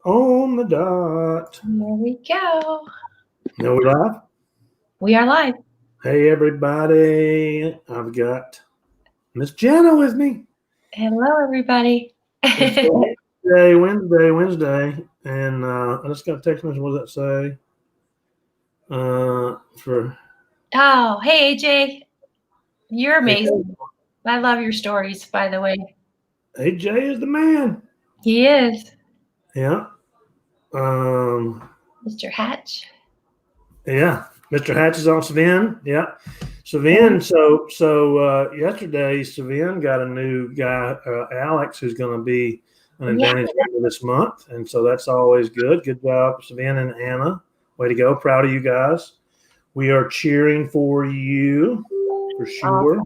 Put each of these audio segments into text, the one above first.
on the dot. Here we go. Are we live? We are live. Hey, everybody. I've got Miss Jenna with me. Hello, everybody. Wednesday. And I just got a text message. What does that say? Oh, hey, AJ. You're amazing. I love your stories, by the way. AJ is the man. He is. Yeah. Mr. Hatch. Yeah. Mr. Hatch is on Sven. Yeah. Sven. So yesterday, Sven got a new guy, Alex, who's going to be an advantage member this month. And so that's always good. Good job, Sven and Anna. Way to go. Proud of you guys. We are cheering for you for sure.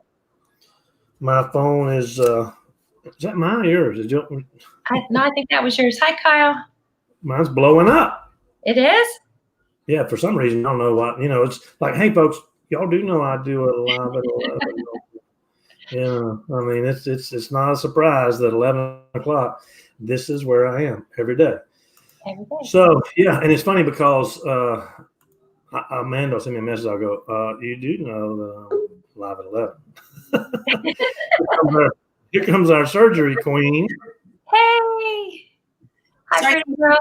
My phone is that mine or yours? No, I think that was yours. Hi, Kyle. Mine's blowing up. It is? Yeah, for some reason, I don't know why. It's like, hey, folks, y'all do know I do it live at 11. Yeah, I mean, it's not a surprise that 11 o'clock, this is where I am every day. So, yeah, and it's funny because Amanda sent me a message. I'll go, you do know that I'm live at 11. Here comes our surgery queen. Hey. Hi, pretty girl.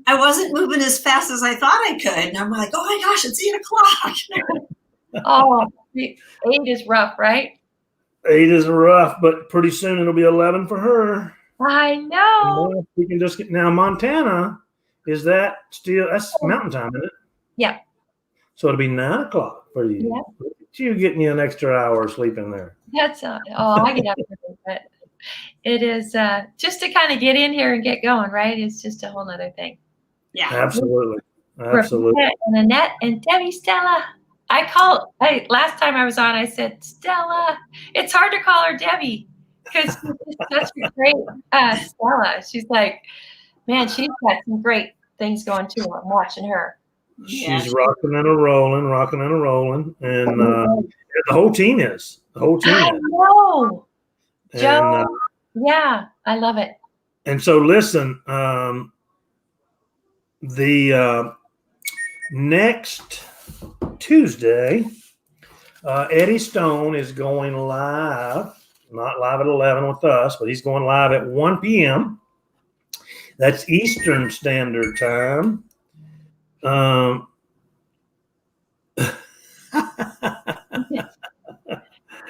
I wasn't moving as fast as I thought I could. And I'm like, oh my gosh, it's 8 o'clock. Oh, 8 is rough, right? 8 is rough, but pretty soon it'll be 11 for her. I know. We can just get now. Montana, is that still? That's mountain time, isn't it? Yeah. So it'll be 9 o'clock for you. Yeah. Look at you getting you an extra hour of sleep in there. That's I get up early, but it is just to kind of get in here and get going, right? It's just a whole nother thing. Yeah, absolutely. And Annette and Debbie, Stella. Last time I was on, I said, Stella. It's hard to call her Debbie because she's such a great Stella. She's like, man, she's got some great things going too. I'm watching her. She's rocking and a rolling. And the whole team is. I know. Joe. Yeah, I love it. And so listen, the next Tuesday, Eddie Stone is going live, not live at 11 with us, but he's going live at 1 p.m. That's Eastern Standard Time. I'm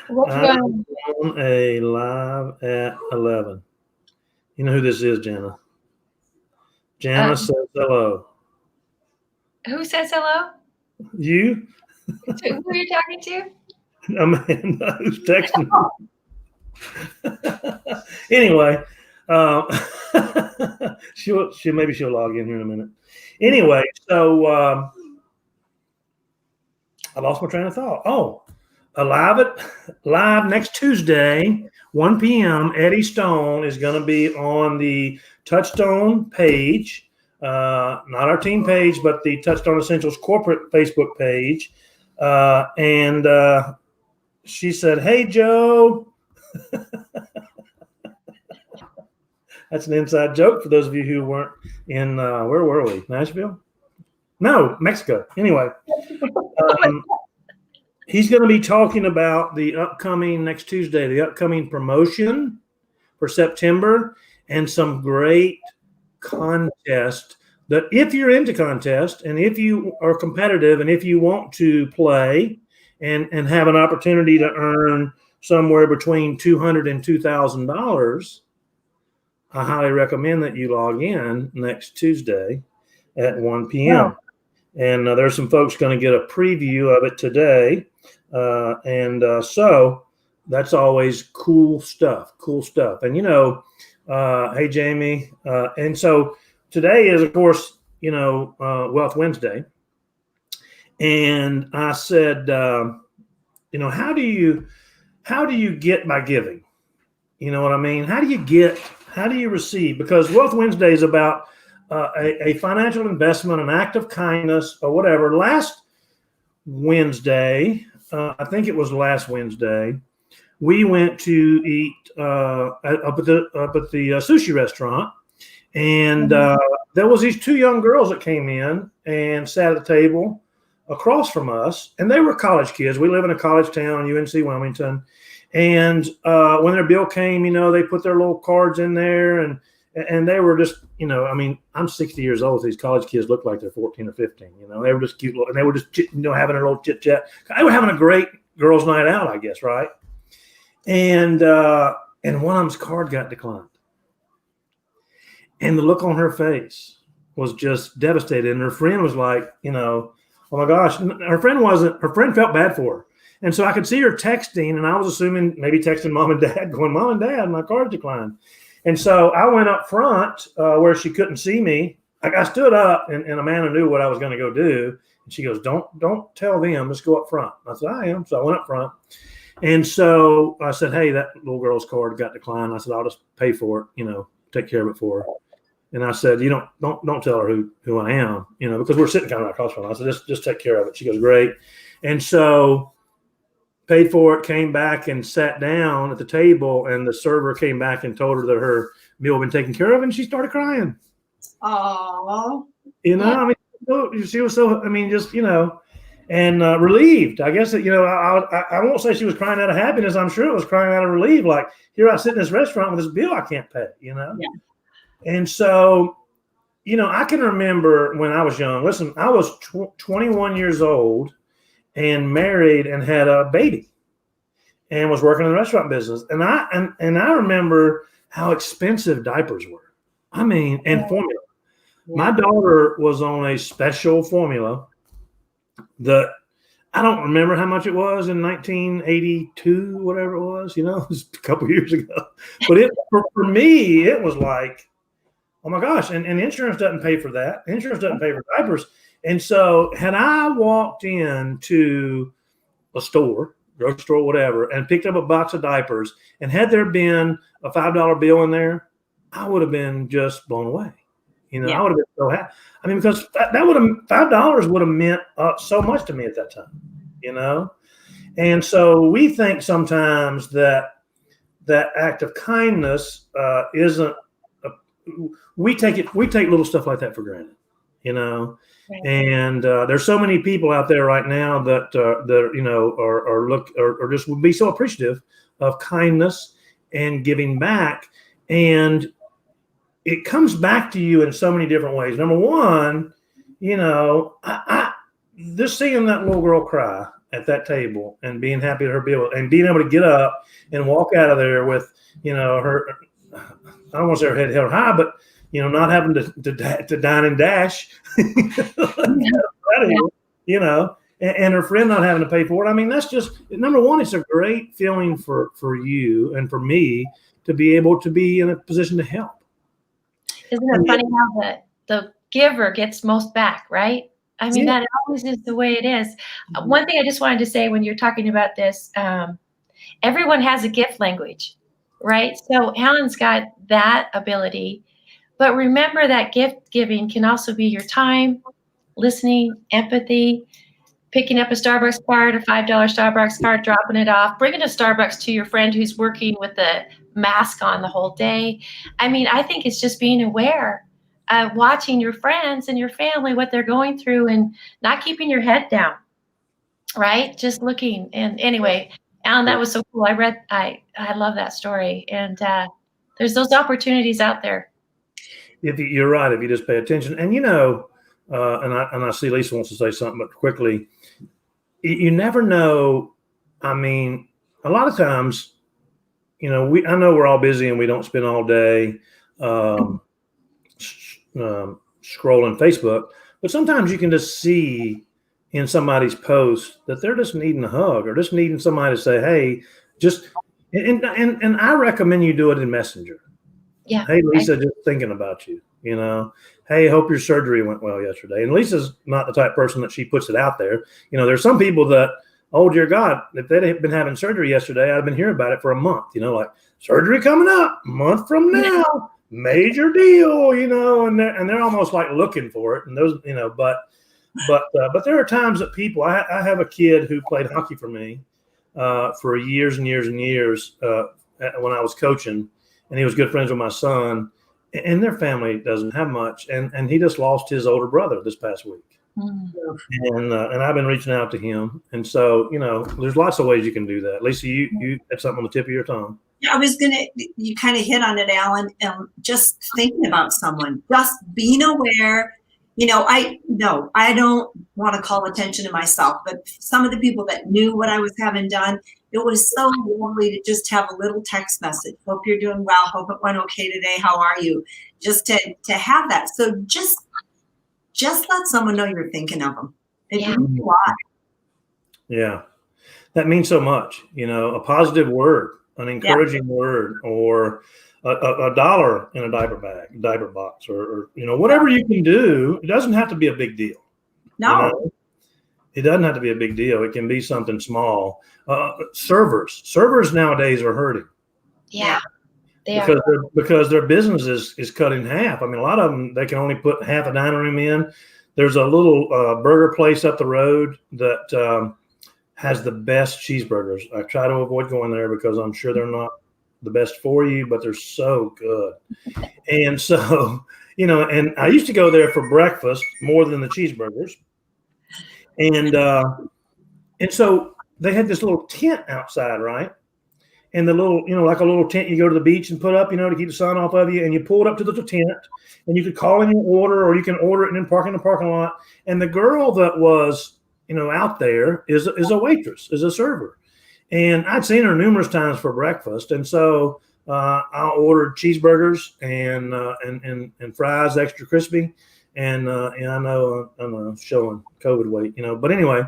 on a live at 11. You know who this is, Jana? Jana says hello. Who says hello? You. Who are you talking to? Amanda, who's texting me. Anyway, she'll log in here in a minute. Anyway, so I lost my train of thought. Oh, live next Tuesday, 1 p.m. Eddie Stone is going to be on the Touchstone page, not our team page, but the Touchstone Essentials corporate Facebook page. And she said, "Hey, Joe." That's an inside joke for those of you who weren't in, where were we? Nashville? No, Mexico. Anyway, he's going to be talking about the upcoming next Tuesday, the upcoming promotion for September and some great contest that if you're into contest and if you are competitive and if you want to play and have an opportunity to earn somewhere between $200 and $2,000, I highly recommend that you log in next Tuesday at 1 p.m. Wow. And there's some folks going to get a preview of it today. So that's always cool stuff. And, hey, Jamie. And so today is, of course, Wealth Wednesday. And I said, how do you get by giving? You know what I mean? How do you receive? Because Wealth Wednesday is about a financial investment, an act of kindness, or whatever. Last Wednesday, I think it was last Wednesday, we went to eat up at the sushi restaurant, And there was these two young girls that came in and sat at the table across from us, and they were college kids. We live in a college town, UNC Wilmington. And when their bill came, they put their little cards in there, and they were just, I'm 60 years old. So these college kids look like they're 14 or 15. They were just cute, and they were just, having a little chit chat. They were having a great girls' night out, I guess, right? And one of them's card got declined. And the look on her face was just devastated. And her friend was like, oh my gosh. Her friend felt bad for her. And so I could see her texting, and I was assuming maybe texting mom and dad, going, Mom and Dad, my card declined. And so I went up front where she couldn't see me. I stood up, and Amanda knew what I was going to go do. And she goes, don't tell them, let's go up front. I said, I am. So I went up front. And so I said, hey, that little girl's card got declined. I said, I'll just pay for it, take care of it for her. And I said, don't tell her who I am, because we're sitting kind of across from her. I said, just take care of it. She goes, great. And so paid for it, came back and sat down at the table, and the server came back and told her that her meal had been taken care of, and she started crying. Oh, she was so, and relieved. I guess that, I won't say she was crying out of happiness. I'm sure it was crying out of relief. Like, here I sit in this restaurant with this bill I can't pay, Yeah. And so, I can remember when I was young. Listen, I was 21 years old and married and had a baby and was working in the restaurant business. And I remember how expensive diapers were. And formula. Yeah. My daughter was on a special formula that I don't remember how much it was in 1982, whatever it was, it was a couple of years ago. But for me, it was like, oh my gosh. And insurance doesn't pay for that. Insurance doesn't pay for diapers. And so had I walked into a store, grocery store, whatever, and picked up a box of diapers, and had there been a $5 bill in there, I would have been just blown away. Yeah. I would have been so happy. Because that would have, $5 would have meant so much to me at that time, And so we think sometimes that act of kindness isn't. We take little stuff like that for granted, Right. And there's so many people out there right now that are just would be so appreciative of kindness and giving back, and it comes back to you in so many different ways. Number one, I just seeing that little girl cry at that table and being happy at her bill and being able to get up and walk out of there with, her, I don't want to say her head held high, but, not having to dine and dash, and her friend not having to pay for it. That's just, number one, it's a great feeling for you and for me to be able to be in a position to help. Isn't it funny how the giver gets most back, right? That always is the way it is. One thing I just wanted to say when you're talking about this, everyone has a gift language, right? So Helen's got that ability, but remember that gift giving can also be your time, listening, empathy, picking up a Starbucks card, a $5 Starbucks card, dropping it off, bringing a Starbucks to your friend who's working with the mask on the whole day. I think it's just being aware of watching your friends and your family, what they're going through, and not keeping your head down, right? Just looking. And anyway, Alan, that was so cool. I love that story. And there's those opportunities out there. You're right, if you just pay attention. And, and I see Lisa wants to say something, but quickly, you never know. A lot of times, I know we're all busy and we don't spend all day scrolling Facebook, but sometimes you can just see in somebody's post that they're just needing a hug or just needing somebody to say, hey, and I recommend you do it in Messenger. Yeah. Hey, Lisa, just thinking about you, hey, hope your surgery went well yesterday. And Lisa's not the type of person that she puts it out there. There's some people that, oh, dear God, if they'd have been having surgery yesterday, I'd have been hearing about it for a month, like surgery coming up a month from now, major deal, and they're almost like looking for it. And those, but there are times that people, I have a kid who played hockey for me for years and years and years when I was coaching, and he was good friends with my son. and their family doesn't have much. And he just lost his older brother this past week. Mm. And I've been reaching out to him. And so, there's lots of ways you can do that. Lisa, you had something on the tip of your tongue. Yeah, you kind of hit on it, Alan. Just thinking about someone, just being aware. I don't want to call attention to myself, but some of the people that knew what I was having done, it was so lovely to just have a little text message. Hope you're doing well. Hope it went okay today. How are you? Just to have that. So just let someone know you're thinking of them. It means a lot. Yeah, that means so much. A positive word, an encouraging word, or a dollar in a diaper box, or whatever you can do. It doesn't have to be a big deal. No, it doesn't have to be a big deal. It can be something small. Servers nowadays are hurting. Yeah, because their business is cut in half. I mean, a lot of them, they can only put half a dining room in. There's a little burger place up the road that has the best cheeseburgers. I try to avoid going there because I'm sure they're not the best for you, but they're so good. And so, and I used to go there for breakfast more than the cheeseburgers. And so they had this little tent outside, right? And the little, like a little tent you go to the beach and put up, to keep the sun off of you. And you pull it up to the tent, and you could call in your order, or you can order it and then park in the parking lot. And the girl that was, out there is a waitress, is a server. And I'd seen her numerous times for breakfast. And so I ordered cheeseburgers and fries, extra crispy. And I know I'm showing COVID weight, but anyway,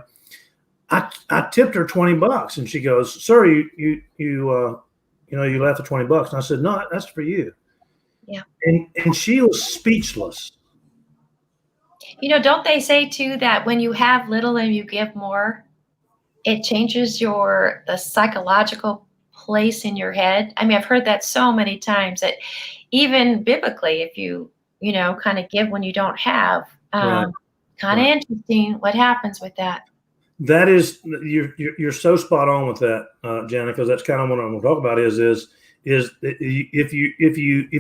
I tipped her $20, and she goes, "Sir, you left the $20." And I said, "No, that's for you." Yeah. And she was speechless. Don't they say too that when you have little and you give more, it changes the psychological place in your head? I mean, I've heard that so many times that even biblically, if you kind of give when you don't have, kind of interesting what happens with that. That is, you're so spot on with that, Jana, because that's kind of what I'm going to talk about. Is if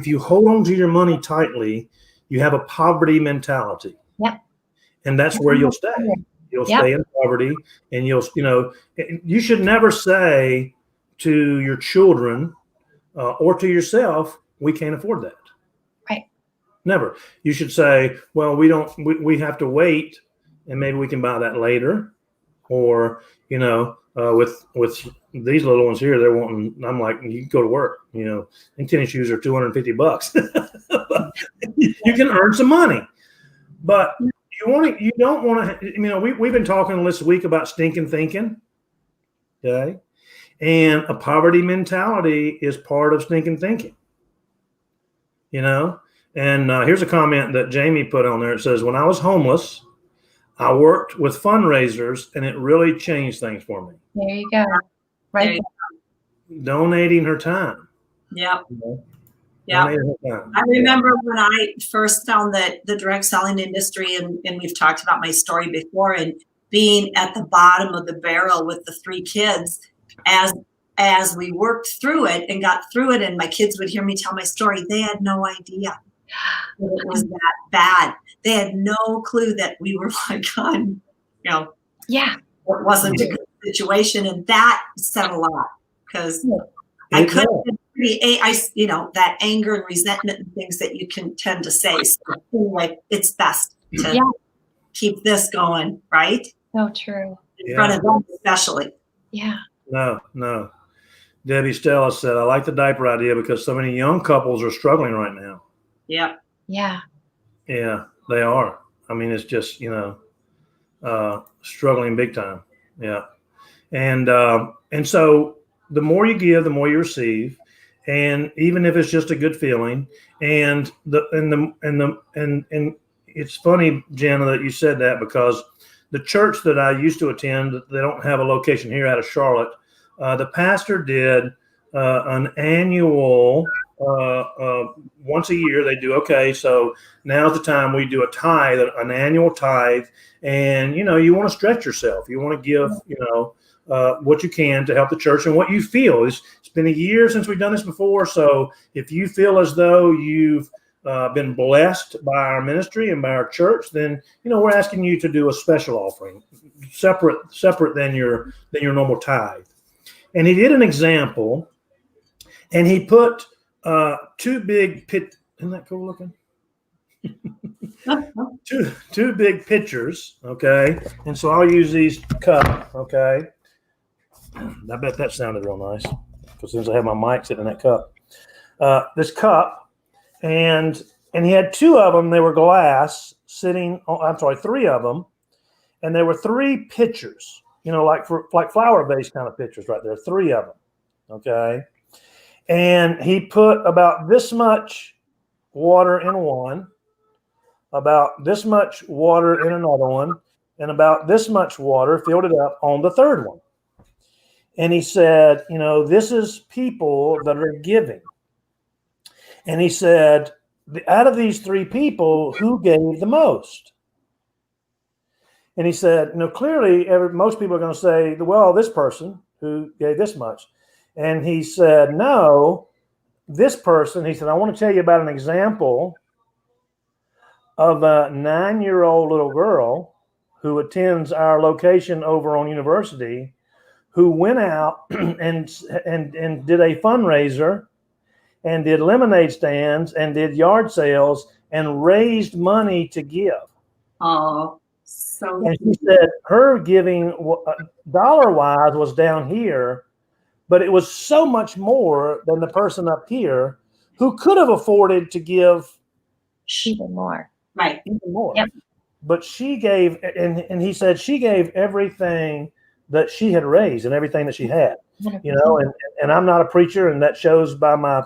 you hold on to your money tightly, you have a poverty mentality. Yep. And that's where you'll stay. You'll stay in poverty, and you should never say to your children or to yourself, "We can't afford that." Right. Never. You should say, "Well, we have to wait, and maybe we can buy that later." Or, with these little ones here, they're wanting, I'm like, you go to work, and tennis shoes are $250. You can earn some money, but you don't want to, we've been talking this week about stinking thinking. Okay. And a poverty mentality is part of stinking thinking, and here's a comment that Jamie put on there. It says, "When I was homeless, I worked with fundraisers, and it really changed things for me." There you go. Right. Donating her time. Yep. Yeah. I remember when I first found the direct selling industry, and we've talked about my story before, and being at the bottom of the barrel with the 3 kids as we worked through it and got through it, and my kids would hear me tell my story. They had no idea that it was that bad. They had no clue that we were like on, it wasn't a good situation. And that said a lot, because I could have been pretty, that anger and resentment and things that you can tend to say. So anyway, it's best to keep this going, right? So true. In front of them especially. Yeah. No. Debbie Stella said, "I like the diaper idea because so many young couples are struggling right now." Yeah. Yeah. Yeah, they are. I mean, it's just, struggling big time. Yeah. And so the more you give, the more you receive. And even if it's just a good feeling, and it's funny, Jana, that you said that, because the church that I used to attend, they don't have a location here out of Charlotte. The pastor did an annual, once a year they do, okay, so now's the time we do a tithe, an annual tithe. And, you want to stretch yourself. You want to give, what you can to help the church and what you feel. It's been a year since we've done this before. So if you feel as though you've been blessed by our ministry and by our church, then we're asking you to do a special offering, separate than your normal tithe. And he did an example, and he put two big pit. Isn't that cool looking? two big pitchers, okay. And so I'll use these cup, okay. I bet that sounded real nice because since I have my mic sitting in that cup, this cup, and he had two of them. They were glass sitting. I'm sorry, three of them, and there were three pitchers. Like flower-based kind of pitchers right there. Three of them, okay. And he put about this much water in one, about this much water in another one, and about this much water, filled it up on the third one. And he said, this is people that are giving. And he said, out of these three people, who gave the most? And he said, clearly most people are going to say, well, this person who gave this much. And he said, no, this person, he said, I want to tell you about an example of a 9-year-old little girl who attends our location over on University, who went out and did a fundraiser and did lemonade stands and did yard sales and raised money to give. Oh, and she said her giving dollar-wise was down here, but it was so much more than the person up here who could have afforded to give even more. Right. Even more. Yep. But she gave, and he said she gave everything that she had raised and everything that she had, and I'm not a preacher, and that shows by my,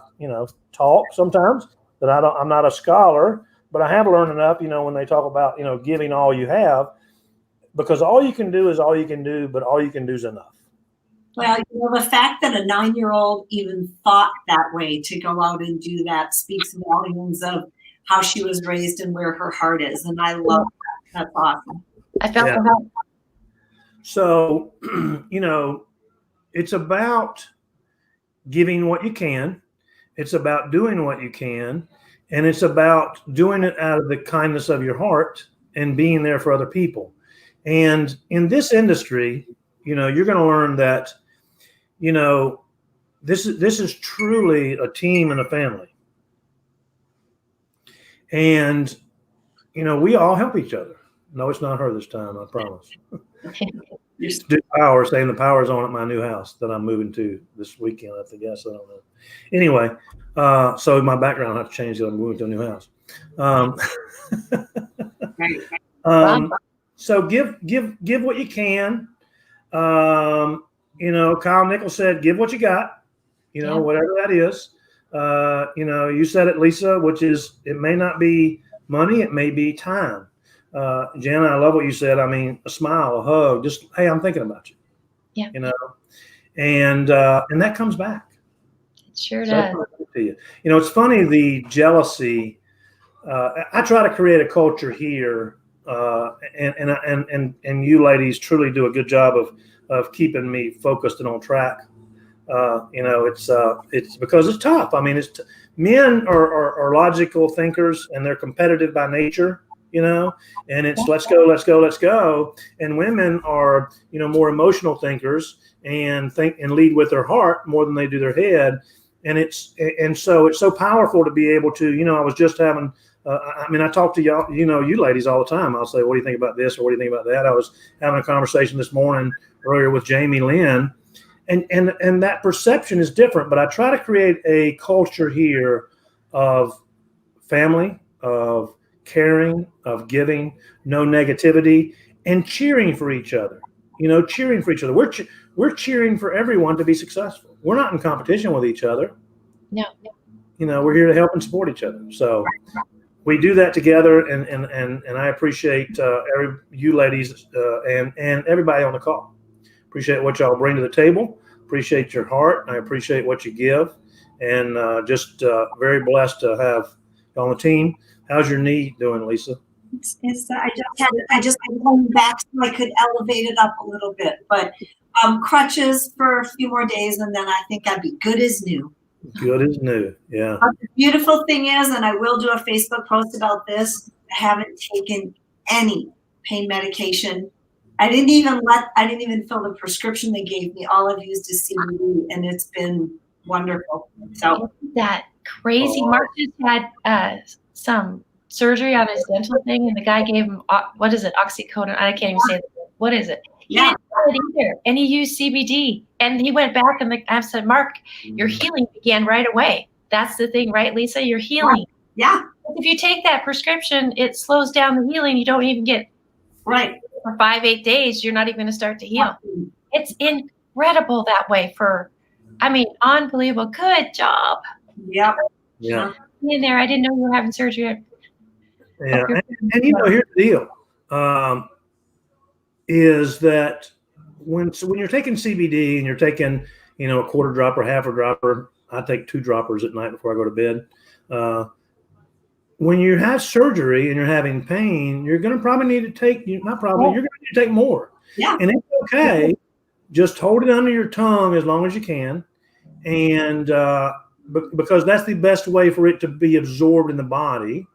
talk sometimes that I'm not a scholar, but I have learned enough, when they talk about, giving all you have, because all you can do is all you can do, but all you can do is enough. Well, the fact that a 9-year-old even thought that way to go out and do that speaks volumes of how she was raised and where her heart is. And I love that. That's awesome. I felt the help. So, it's about giving what you can. It's about doing what you can. And it's about doing it out of the kindness of your heart and being there for other people. And in this industry, you're going to learn that, this is truly a team and a family. And, we all help each other. No, it's not her this time, I promise. Saying the power's on at my new house that I'm moving to this weekend. I guess I don't know. Anyway, so my background I have to change because I'm moving to a new house. So give what you can. Kyle Nichols said, give what you got. Whatever that is. You said it, Lisa, which is it may not be money, it may be time. Jana, I love what you said. I mean, a smile, a hug, just, hey, I'm thinking about you. Yeah. And that comes back. It sure does. To you. It's funny, the jealousy. I try to create a culture here, and you ladies truly do a good job of keeping me focused and on track. It's because it's tough. I mean, men are logical thinkers and they're competitive by nature. And it's let's go. And women are, more emotional thinkers and think and lead with their heart more than they do their head. And so it's so powerful to be able to, I was just having, I talk to y'all, you ladies all the time. I'll say, what do you think about this? Or what do you think about that? I was having a conversation this morning earlier with Jamie Lynn, and that perception is different, but I try to create a culture here of family, of caring, of giving, no negativity, and cheering for each other. Cheering for each other. We're cheering for everyone to be successful. We're not in competition with each other. No. We're here to help and support each other. So we do that together, and I appreciate you ladies and everybody on the call. Appreciate what y'all bring to the table. Appreciate your heart. I appreciate what you give, and just very blessed to have you on the team. How's your knee doing, Lisa? I just had going back so I could elevate it up a little bit, but crutches for a few more days, and then I think I'd be good as new. Good as new. Yeah. But the beautiful thing is, and I will do a Facebook post about this, I haven't taken any pain medication. I didn't even fill the prescription they gave me. All I've used is CBD, and it's been wonderful. So Isn't that crazy? Mark just had some surgery on his dental thing, and the guy gave him what is it, oxycodone? I can't even say it. What is it? He didn't know it either, and he used CBD. And he went back, and I said, Mark, your healing began right away. That's the thing, right, Lisa? You're healing. Yeah. If you take that prescription, it slows down the healing. You don't even get right for 5-8 days. You're not even going to start to heal. It's incredible that way. Unbelievable. Good job. Yep. Yeah. In there, I didn't know you were having surgery. Yeah, and here's the deal: is that when you're taking CBD and you're taking, a quarter dropper, half a dropper. I take 2 droppers at night before I go to bed. When you have surgery and you're having pain, you're going to probably need to take, you're going to need to take more. Yeah. And it's okay. Just hold it under your tongue as long as you can. And because that's the best way for it to be absorbed in the body,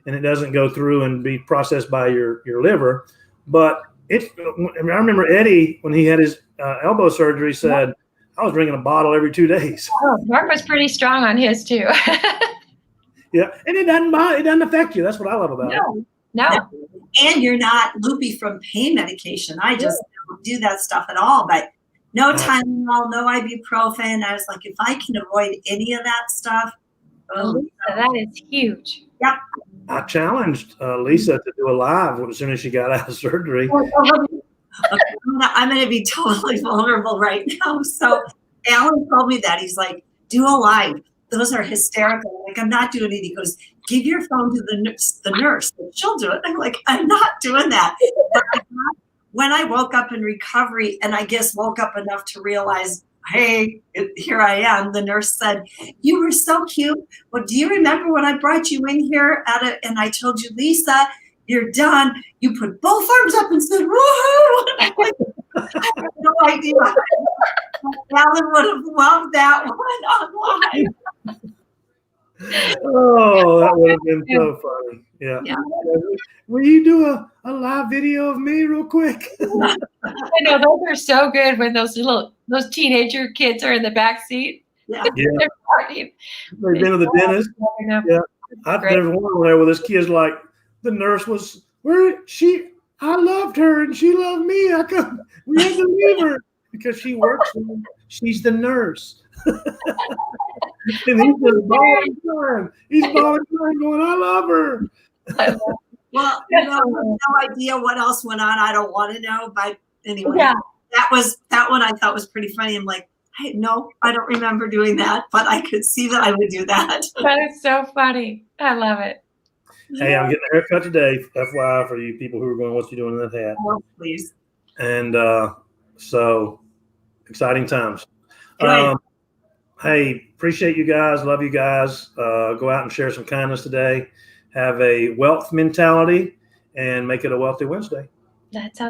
and it doesn't go through and be processed by your liver. But I remember Eddie, when he had his elbow surgery, said, I was drinking a bottle every 2 days. Oh, Mark was pretty strong on his too. Yeah, and it doesn't affect you. That's what I love about it. No. And you're not loopy from pain medication. I just don't do that stuff at all. But no Tylenol, no ibuprofen. I was like, if I can avoid any of that stuff. Lisa, that is huge. Yep. I challenged Lisa to do a live as soon as she got out of surgery. I'm going to be totally vulnerable right now. So Alan told me that. He's like, do a live. Those are hysterical. Like, I'm not doing it. He goes, give your phone to the nurse. She'll do it. I'm like, I'm not doing that. But when I woke up in recovery, and I guess woke up enough to realize, hey, here I am. The nurse said, you were so cute. Well, do you remember when I brought you in here and I told you, Lisa, you're done. You put both arms up and said, woohoo. I have no idea. Alan would have loved that one on live. Oh, that would have been so funny. Yeah. Will you do a live video of me real quick? I know, those are so good when those teenager kids are in the back seat. Yeah. They're partying. They've been to the dentist. Yeah. There's one where this kid's like, the nurse was, I loved her and she loved me. We had to leave her because she works for me. She's the nurse. And he's just bawling crying. He's bawling crying going, I love her. Well, no idea what else went on. I don't want to know. But anyway, that one I thought was pretty funny. I'm like, I don't remember doing that, but I could see that I would do that. That is so funny. I love it. Hey, I'm getting a haircut today, FYI, for you people who are going, what's you doing in that hat? Oh, please. And so exciting times. Hey, appreciate you guys. Love you guys. Go out and share some kindness today. Have a wealth mentality and make it a wealthy Wednesday. That sounds